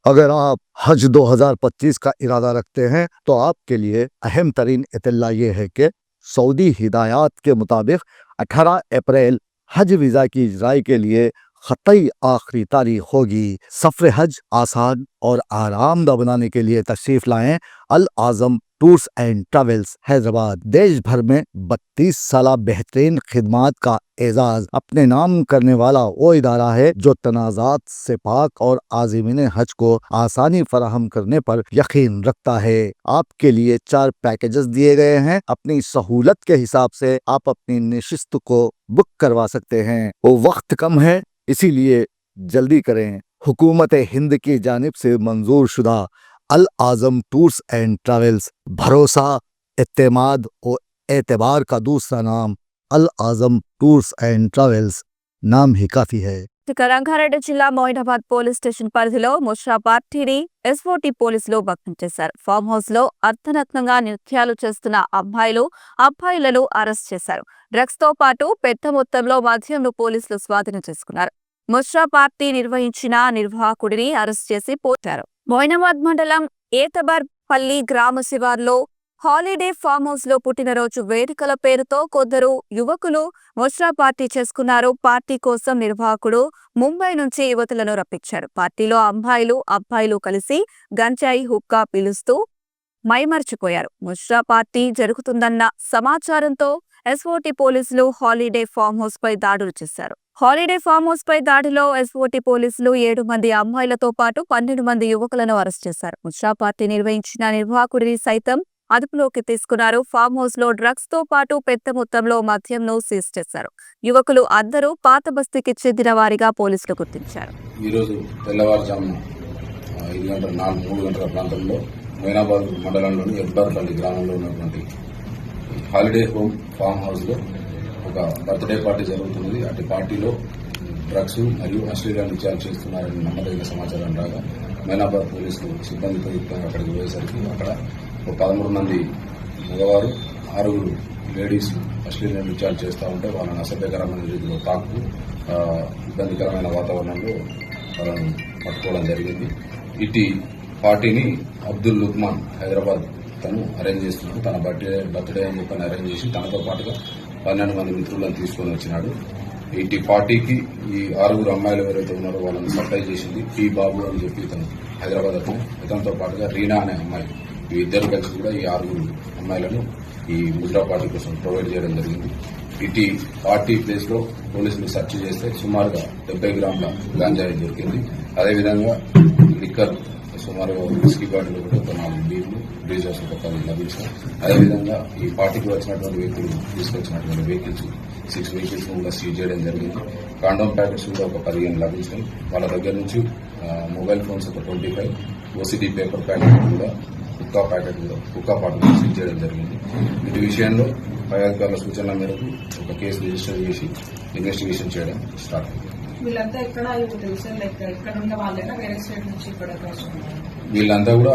अगर आप हज 2025 का इरादा रखते हैं तो आपके लिए अहम तरीन इत्तला ये है कि सऊदी हिदायत के मुताबिक 18 अप्रैल हज वीज़ा की इजराई के लिए ख़तई आखिरी तारीख होगी। सफ़र हज आसान और आरामदा बनाने के लिए तशरीफ़ लाएं अल आज़म टूर्स एंड ट्रैवल्स हैदराबाद। देश भर में 32 साल बेहतरीन खिदमात का एजाज अपने नाम करने वाला वो इदारा है जो तनाज़ात से पाक और आज़मीन हज को आसानी फराहम करने पर यकीन रखता है। आपके लिए 4 पैकेजेस दिए गए हैं। अपनी सहूलत के हिसाब से आप अपनी नशिस्त को बुक करवा सकते हैं। वो वक्त कम है, इसीलिए जल्दी करें। हुकूमत हिंद की जानिब से मंजूर शुदा अल आज़म टूर्स एंड ट्रैवल्स, भरोसा, इत्तेमाद और एतबार का दूसरा नाम अल आज़म टूर्स एंड ट्रैवल्स, नाम ही काफी है। రంగారెడ్డి జిల్లా మోయినాబాద్ పోలీస్ స్టేషన్ పరిధిలో ముష్రా పార్టీని ఎస్ఓటీ పోలీసులు భగ్నం చేశారు. ఫామ్ హౌస్ లో అర్ధనగ్నంగా నృత్యాలు చేస్తున్న అబ్బాయిలను అరెస్ట్ చేశారు. డ్రగ్స్ తో పాటు పెద్ద మొత్తంలో మద్యంను పోలీసులు స్వాధీనం చేసుకున్నారు. ముష్రా పార్టీ నిర్వహించిన నిర్వాహకుడిని అరెస్ట్ చేసి పోటారు. మోయినాబాద్ మండలం ఏతబర్ పల్లి గ్రామ శివార్లో హాలిడే ఫామ్ హౌస్ లో పుట్టినరోజు వేడుకల పేరుతో కొందరు యువకులు ముష్రా పార్టీ చేసుకున్నారు. పార్టీ కోసం నిర్వాహకుడు ముంబై నుంచి యువతులను రప్పించారు. పార్టీలో అబ్బాయిలు కలిసి గంజాయి హుక్కా పీలుస్తూ మైమర్చిపోయారు. ముష్రా పార్టీ జరుగుతుందన్న సమాచారంతో ఎస్ఓటీ పోలీసులు హాలిడే ఫామ్ హౌస్ పై దాడులు చేశారు. హాలిడే ఫామ్ హౌస్ పై దాడిలో ఎస్ఓటీ పోలీసులు 7 మంది అమ్మాయిలతో పాటు 12 మంది యువకులను అరెస్ట్ చేశారు. ముష్రా పార్టీ నిర్వహించిన నిర్వాహకుడిని సైతం అదుపులోకి తీసుకున్నారు. ఫామ్ హౌస్ లో డ్రగ్స్ తో పాటు పెద్ద మొత్తంలో మద్యంను సీజ్ చేశారు. యువకులు అందరూ పాత బస్తీకి చెందిన వారిగా పోలీసులు గుర్తించారు. ఈరోజు తెల్లవారుజామున 3 గంటల ప్రాంతంలో మొయినాబాద్ మండలంలోని ఎబ్బర్పల్లి గ్రామంలో ఉన్నటువంటి హాలిడే హోమ్ ఫామ్ హౌస్ లో ఒక బర్త్డే పార్టీ జరుగుతుంది. అటు పార్టీలో డ్రగ్స్ మరియు అశ్లీల నృత్యాలు చేస్తున్నారని నమ్మదగిన సమాచారం రాగా మొయినాబాద్ పోలీసులు సిబ్బందితో యుక్తంగా అక్కడికి పోయేసరికి అక్కడ 13 మంది మగవారు 6 లేడీస్ అశ్లీల నృత్యాలు చేస్తూ ఉంటే వాళ్ళని అసభ్యకరమైన రీతిలో తాకుతూ ఇబ్బందికరమైన వాతావరణంలో వాళ్ళని పట్టుకోవడం జరిగింది. ఇటు పార్టీని అబ్దుల్ లుక్మాన్ హైదరాబాద్ తను అరేంజ్ చేస్తున్నాడు. తన బర్త్డే అని చెప్పని అరేంజ్ చేసి తనతో పాటుగా 12 మంది మిత్రులను తీసుకొని వచ్చినాడు. ఇటు పార్టీకి ఈ 6 అమ్మాయిలు ఎవరైతే ఉన్నారో వాళ్ళని సప్లై చేసింది టీ బాబు అని చెప్పి ఇతను హైదరాబాద్ అతను. ఇతనితో పాటుగా రీనా అనే అమ్మాయి, ఈ ఇద్దరు కలిసి కూడా ఈ 6 అమ్మాయిలను ఈ ముద్రా పార్టీ కోసం ప్రొవైడ్ చేయడం జరిగింది. ఇటు పార్టీ ప్లేస్ లో పోలీసులు సెర్చ్ చేస్తే సుమారుగా 70 గ్రాముల గాంజాయి దొరికింది. అదేవిధంగా లిక్కర్ సుమారుగా విస్కీ బాటిల్ కూడా ఒక 4 బీర్లు, బ్రీజర్స్ ఒక 10 లభించాయి. అదేవిధంగా ఈ పార్టీకి వచ్చినటువంటి వ్యక్తులు తీసుకొచ్చినటువంటి వెహికల్స్ 6 వెహికల్స్ కూడా సీజ్ చేయడం జరిగింది. కాండోమ్ ప్యాకెట్స్ కూడా ఒక 15 లభించాయి. వాళ్ళ దగ్గర నుంచి మొబైల్ ఫోన్స్ ఒక 25, ఓసీడీ పేపర్ ప్యాకెట్ కూడా హుక్కా పాటు సీజ్ చేయడం జరిగింది. ఇటు విషయంలో పై అధికారుల సూచనల మేరకు ఒక కేసు రిజిస్టర్ చేసి ఇన్వెస్టిగేషన్ చేయడం స్టార్ట్ అయింది. వీళ్ళంతా కూడా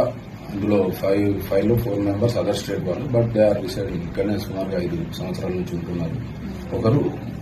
అందులో 5 లో 4 మెంబర్స్ అదర్ స్టేట్ వాళ్ళు, బట్ దే ఆర్ రిసైడింగ్ ఇక్కడనే సుమారుగా 5 సంవత్సరాల నుంచి ఉంటున్నారు. ఒకరు